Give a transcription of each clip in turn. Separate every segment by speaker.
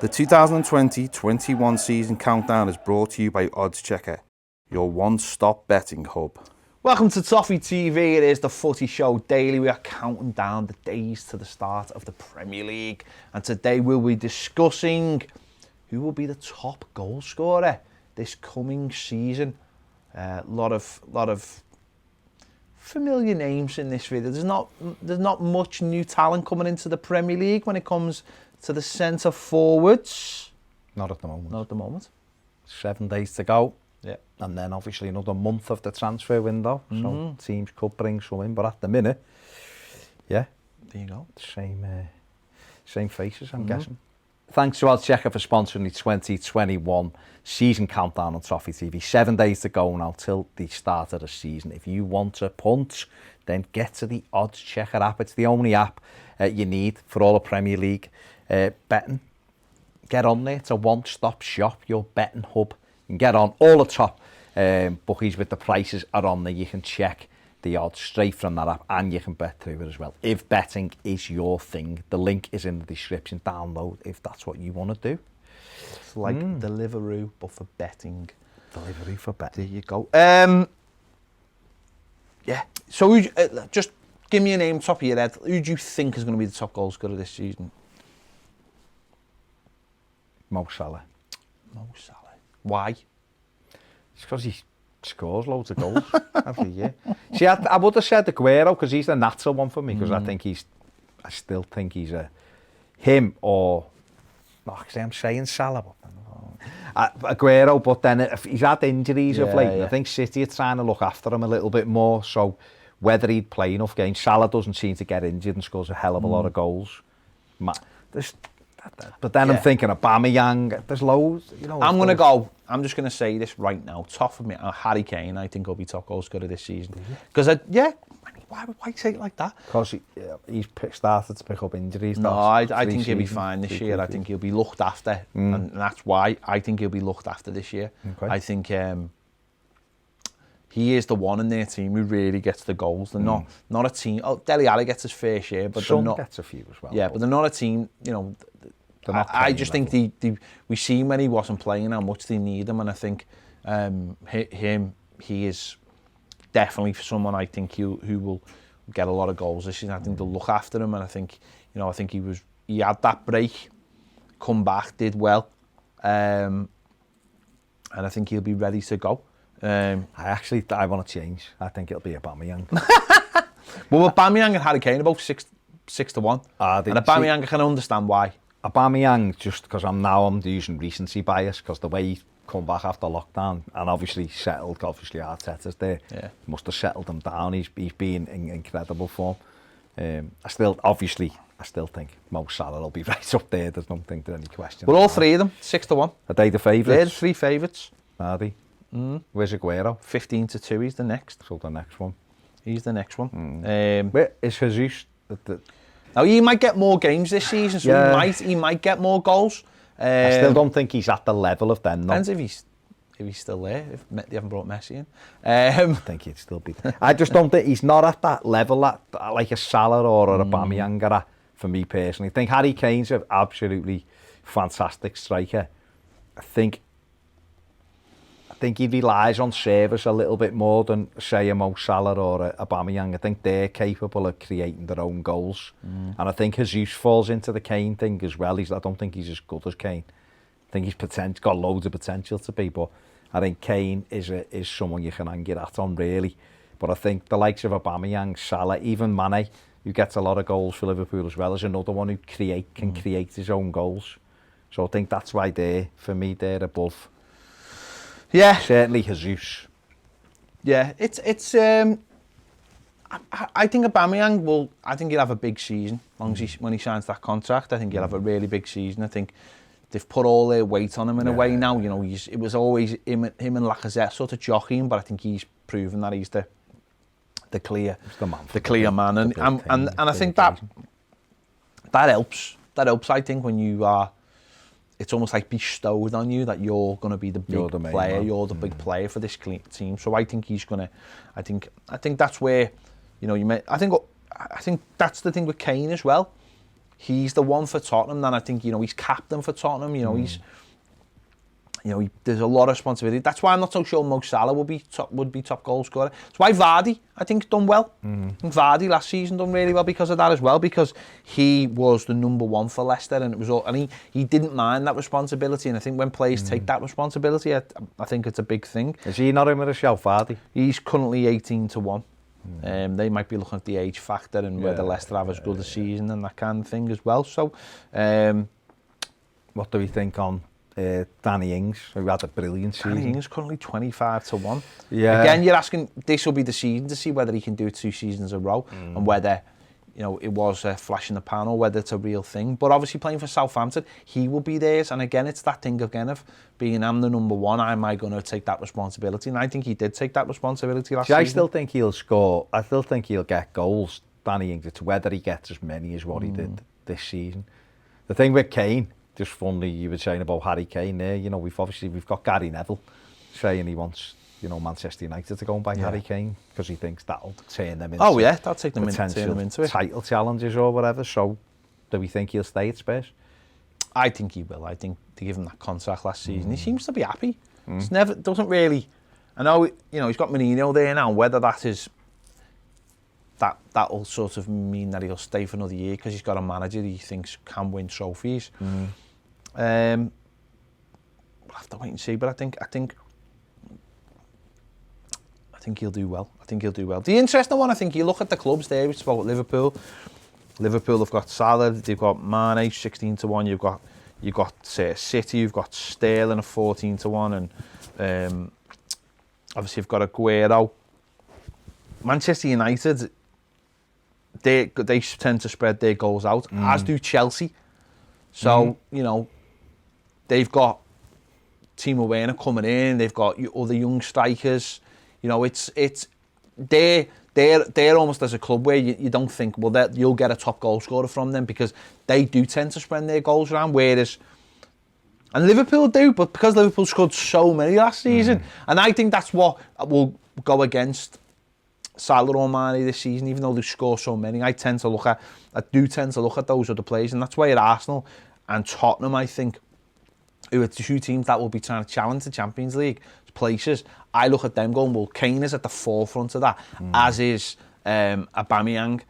Speaker 1: The 2020-21 season countdown is brought to you by Oddschecker, your one-stop betting hub.
Speaker 2: Welcome to Toffee TV. It is the Footy Show Daily. We are counting down the days to the start of the Premier League. And today we'll be discussing who will be the top goal scorer this coming season. Lot of familiar names in this video. There's not much new talent coming into the Premier League when it comes to the centre forwards.
Speaker 3: Not at the moment.
Speaker 2: Not at the moment.
Speaker 3: 7 days to go.
Speaker 2: Yeah.
Speaker 3: And then obviously another month of the transfer window. So teams could bring some in, but at the minute, yeah.
Speaker 2: There you go.
Speaker 3: Same faces, I'm guessing. Thanks to Oddschecker for sponsoring the 2021 season countdown on Toffee TV. 7 days to go now till the start of the season. If you want to punt, then get to the Oddschecker app. It's the only app you need for all the Premier League betting. Get on there. It's a one-stop shop, your betting hub. You can get on all the top bookies with the prices are on there. You can check the odds straight from that app and you can bet through it as well. If betting is your thing, the link is in the description. Download if that's what you want to do.
Speaker 2: It's like Deliveroo, but for betting.
Speaker 3: Delivery for betting.
Speaker 2: There you go. Yeah. So just give me a name top of your head. Who do you think is going to be the top goal scorer this season?
Speaker 3: Mo Salah.
Speaker 2: Mo Salah. Why?
Speaker 3: It's because he scores loads of goals every year. See, I would have said Aguero because he's the natural one for me because I still think he's him or, I'm saying Salah, but Aguero, but then if he's had injuries of late. I think City are trying to look after him a little bit more, so whether he'd play enough games, Salah doesn't seem to get injured and scores a hell of a lot of goals. But then I'm thinking Aubameyang, there's loads. You know,
Speaker 2: I'm just going to say this right now. Top of me, Harry Kane, I think will be top goal scorer this season. Because, why say it like that?
Speaker 3: Because he's started to pick up injuries.
Speaker 2: No, I think he'll be fine this year. I think he'll be looked after. And that's why I think he'll be looked after this year. Okay. I think he is the one in their team who really gets the goals. They're not a team. Oh, Dele Alli gets his fair share, but
Speaker 3: Son
Speaker 2: they're not.
Speaker 3: Gets a few as well.
Speaker 2: Yeah, but they're not a team. You know, I just think we seen when he wasn't playing how much they need him, and I think he is definitely someone I think who will get a lot of goals this season. I think they'll look after him, and I think he had that break, come back, did well, and I think he'll be ready to go. I
Speaker 3: want to change. I think it'll be Aubameyang.
Speaker 2: Well, Aubameyang and Harry Kane are both 6 to 1. And Aubameyang, I can understand why.
Speaker 3: Aubameyang, just because I'm using recency bias, because the way he come back after lockdown and obviously Arteta's there. Yeah. Must have settled him down. He's been in incredible form. I still think Mo Salah will be right up there. There's don't think there's any question.
Speaker 2: But all three of them, 6 to 1.
Speaker 3: Are they the favourites?
Speaker 2: They're the 3 favourites.
Speaker 3: Are they? Where's Aguero?
Speaker 2: 15 to 2. He's the next.
Speaker 3: So the next one.
Speaker 2: He's the next one.
Speaker 3: Where is Jesus?
Speaker 2: Now he might get more games this season, so he might get more goals.
Speaker 3: I still don't think he's at the level of them.
Speaker 2: Depends if he's still there. If they haven't brought Messi in,
Speaker 3: I think he'd still be. I just don't think he's not at that level that like a Salah or a Aubameyang are at, for me personally. I think Harry Kane's an absolutely fantastic striker. I think he relies on service a little bit more than, say, a Mo Salah or a Aubameyang. I think they're capable of creating their own goals. And I think Jesus falls into the Kane thing as well. I don't think he's as good as Kane. I think he's got loads of potential to be, but I think Kane is someone you can hang your hat on, really. But I think the likes of Aubameyang, Salah, even Mane, who gets a lot of goals for Liverpool as well, is another one who can create his own goals. So I think that's why for me, they're above.
Speaker 2: Yeah,
Speaker 3: certainly Jesus.
Speaker 2: Yeah, it's. I think Aubameyang will. I think he'll have a big season when he signs that contract. I think he'll have a really big season. I think they've put all their weight on him in a way now. You know, it was always him and Lacazette sort of jockeying, but I think he's proven that he's the clear man, and I think that helps. That helps. I think when you are. It's almost like bestowed on you that you're going to be the big player. You're the big player for this team. So I think he's going to. I think that's where, you know, I think that's the thing with Kane as well. he's the one for Tottenham. Then I think, he's captain for Tottenham. There's a lot of responsibility. That's why I'm not so sure Mo Salah would be top goal scorer. That's why Vardy, I think, done well. I think Vardy last season done really well because of that as well, because he was the number one for Leicester, and it was all, and he didn't mind that responsibility. And I think when players take that responsibility, I think it's a big thing.
Speaker 3: Is he not in with a shout, Vardy?
Speaker 2: He's currently 18-1. They might be looking at the age factor and whether Leicester have as good a season and that kind of thing as well. So,
Speaker 3: what do we think on Danny Ings, who had a brilliant season?
Speaker 2: Danny Ings currently 25-1.
Speaker 3: Yeah.
Speaker 2: Again, you're asking, this will be the season to see whether he can do it 2 seasons in a row and whether, it was a flash in the pan or whether it's a real thing. But obviously playing for Southampton, he will be theirs. And again, it's that thing again of being, I'm the number one, am I going to take that responsibility? And I think he did take that responsibility last season.
Speaker 3: I still think he'll score. I still think he'll get goals, Danny Ings. It's whether he gets as many as what he did this season. The thing with Kane, just funny, you were saying about Harry Kane there, we've got Gary Neville saying he wants, Manchester United to go and buy Harry Kane because he thinks that'll turn them into
Speaker 2: that'll take them into it.
Speaker 3: Title challenges or whatever. So do we think he'll stay at Spurs?
Speaker 2: I think he will. I think they gave him that contract last season. He seems to be happy. It's doesn't really, I know, he's got Mourinho there now, whether that is that'll sort of mean that he'll stay for another year because he's got a manager he thinks can win trophies. We'll have to wait and see, but I think he'll do well. The interesting one, I think, you look at the clubs there. We spoke about Liverpool. Liverpool have got Salah. They've got Mane 16-1. You've got City. You've got Sterling at 14-1, and obviously you've got Aguero. Manchester United, they tend to spread their goals out, as do Chelsea. So they've got Timo Werner coming in. They've got other young strikers. They're almost as a club where you don't think, well, you'll get a top goal scorer from them because they do tend to spread their goals around. Whereas, and Liverpool do, but because Liverpool scored so many last season, and I think that's what will go against Salah or Mane this season, even though they score so many. I do tend to look at those other players, and that's why at Arsenal and Tottenham, I think, who are the 2 teams that will be trying to challenge the Champions League places, I look at them going, well, Kane is at the forefront of that, as is Aubameyang,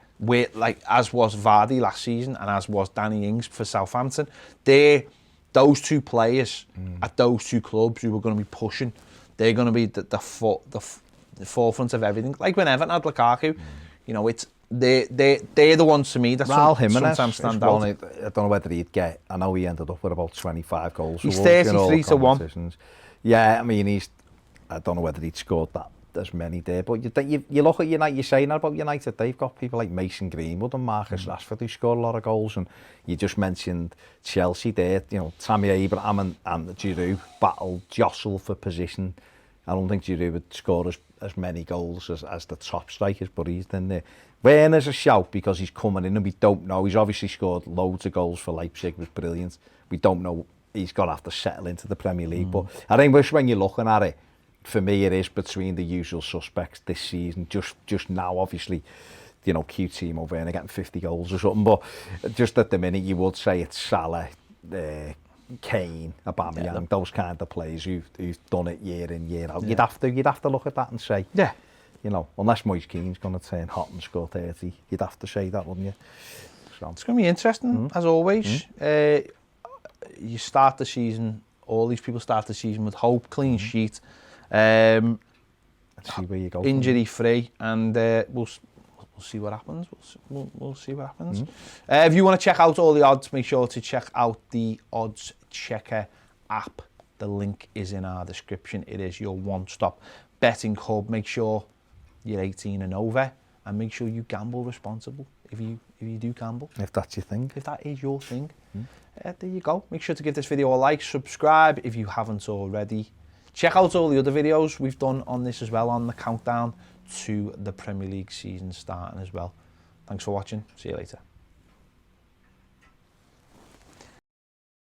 Speaker 2: as was Vardy last season, and as was Danny Ings for Southampton. Those 2 players at those 2 clubs who are going to be pushing, they're going to be the forefront of everything. Like when Everton had Lukaku, it's they're the ones to me that sometimes stand out.
Speaker 3: I don't know whether he'd get. I know he ended up with about 25 goals.
Speaker 2: He's 33-1.
Speaker 3: Yeah, I mean I don't know whether he'd scored that as many there, but you look at United. You're saying that about United. They've got people like Mason Greenwood and Marcus Rashford who score a lot of goals, and you just mentioned Chelsea there. Tammy Abraham and Giroud jostle for position. I don't think Giroud would score as many goals as the top strikers, but he's in there. Werner's a shout because he's coming in and we don't know. He's obviously scored loads of goals for Leipzig, was brilliant. We don't know. He's got to have to settle into the Premier League. But I think when you're looking at it, for me, it is between the usual suspects this season. Just now, obviously, cute Timo Werner getting 50 goals or something. But just at the minute, you would say it's Salah, Kane, Aubameyang, those kind of players who've done it year in, year out. You'd have to look at that and say, unless Moise Keane's going to turn hot and score 30, you'd have to say that, wouldn't you? So
Speaker 2: it's going to be interesting, as always. You start the season, all these people start the season with hope, clean sheet,
Speaker 3: let's see where you go.
Speaker 2: Injury free, and we'll see what happens. We'll see what happens. If you want to check out all the odds, make sure to check out the Odds Checker app. The link is in our description. It is your one-stop betting hub. Make sure you're 18 and over, and make sure you gamble responsible. If you do gamble,
Speaker 3: if that's your thing,
Speaker 2: if that is your thing, there you go. Make sure to give this video a like, subscribe if you haven't already. Check out all the other videos we've done on this as well, on the countdown to the Premier League season starting as well. Thanks for watching. See you later.